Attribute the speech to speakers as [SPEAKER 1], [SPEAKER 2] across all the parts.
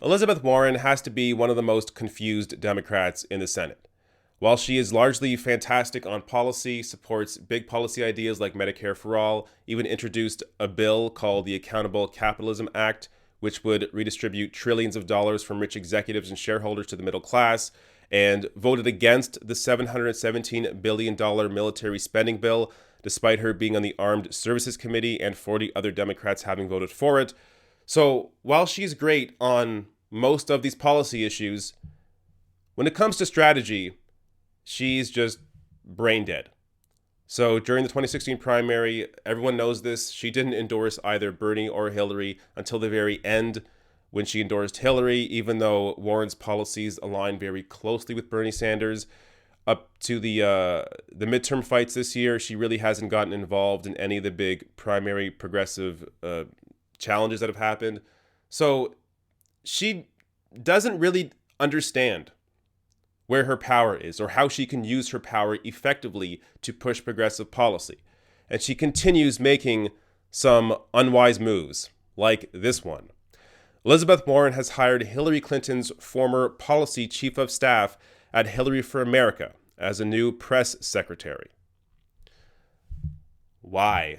[SPEAKER 1] Elizabeth Warren has to be one of the most confused Democrats in the Senate. While she is largely fantastic on policy, supports big policy ideas like Medicare for All, even introduced a bill called the Accountable Capitalism Act, which would redistribute trillions of dollars from rich executives and shareholders to the middle class, and voted against the $717 billion military spending bill, despite her being on the Armed Services Committee and 40 other Democrats having voted for it. So while she's great on most of these policy issues, when it comes to strategy, she's just brain dead. So during the 2016 primary, everyone knows this, she didn't endorse either Bernie or Hillary until the very end when she endorsed Hillary, even though Warren's policies align very closely with Bernie Sanders. Up to the midterm fights this year, she really hasn't gotten involved in any of the big primary progressive challenges that have happened. So she doesn't really understand where her power is or how she can use her power effectively to push progressive policy. And she continues making some unwise moves, like this one. Elizabeth Warren has hired Hillary Clinton's former policy chief of staff at Hillary for America as a new press secretary. Why?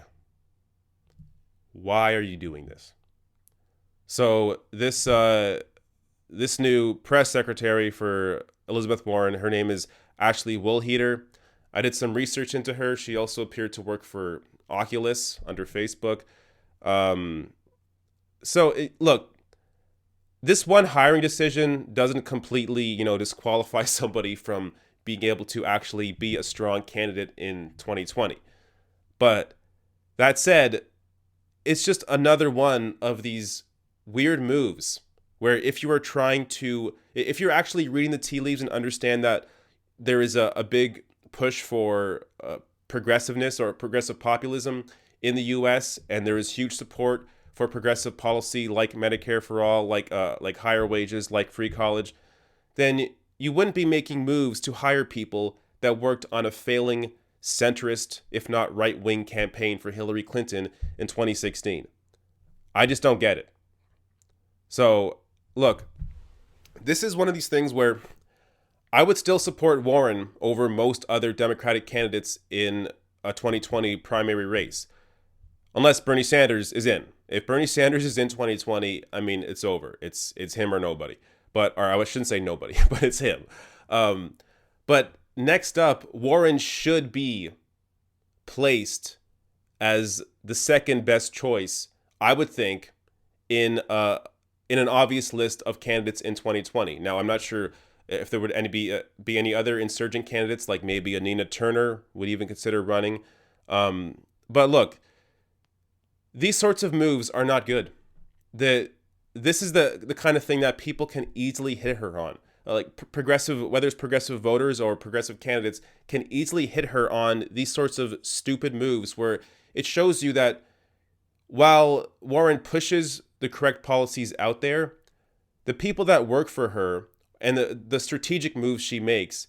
[SPEAKER 1] Why are you doing this? So this new press secretary for Elizabeth Warren, her name is Ashley Woolheater. I did some research into her. She also appeared to work for Oculus under Facebook. Look, this one hiring decision doesn't completely, disqualify somebody from being able to actually be a strong candidate in 2020. But that said, it's just another one of these weird moves where if you're actually reading the tea leaves and understand that there is a big push for progressiveness or progressive populism in the US, and there is huge support for progressive policy like Medicare for All, like higher wages, like free college, then you wouldn't be making moves to hire people that worked on a failing centrist, if not right-wing campaign for Hillary Clinton in 2016. I just don't get it. So, look, this is one of these things where I would still support Warren over most other Democratic candidates in a 2020 primary race, unless Bernie Sanders is in. If Bernie Sanders is in 2020, I mean, it's over. It's him or nobody. Or I shouldn't say nobody, but it's him. But next up, Warren should be placed as the second best choice, I would think, in an obvious list of candidates in 2020. Now, I'm not sure if there would be any other insurgent candidates, like maybe a Nina Turner would even consider running. But look, these sorts of moves are not good. This is the kind of thing that people can easily hit her on. Progressive, whether it's progressive voters or progressive candidates, can easily hit her on these sorts of stupid moves where it shows you that while Warren pushes the correct policies out there, the people that work for her and the strategic moves she makes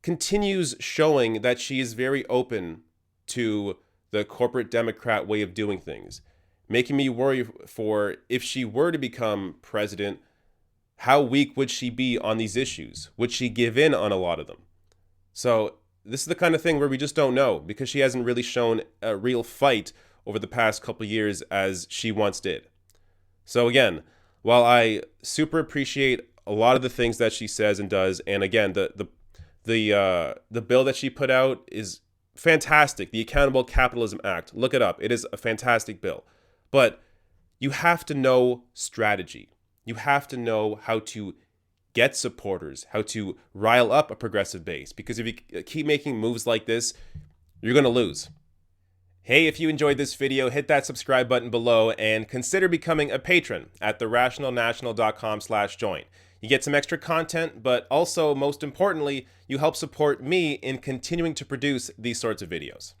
[SPEAKER 1] continues showing that she is very open to the corporate Democrat way of doing things, making me worry for if she were to become president, how weak would she be on these issues? Would she give in on a lot of them? So this is the kind of thing where we just don't know, because she hasn't really shown a real fight over the past couple of years as she once did. So again, while I super appreciate a lot of the things that she says and does, and again, the bill that she put out is fantastic. The Accountable Capitalism Act, look it up. It is a fantastic bill. But you have to know strategy. You have to know how to get supporters, how to rile up a progressive base. Because if you keep making moves like this, you're going to lose. Hey, if you enjoyed this video, hit that subscribe button below and consider becoming a patron at therationalnational.com/join. You get some extra content, but also, most importantly, you help support me in continuing to produce these sorts of videos.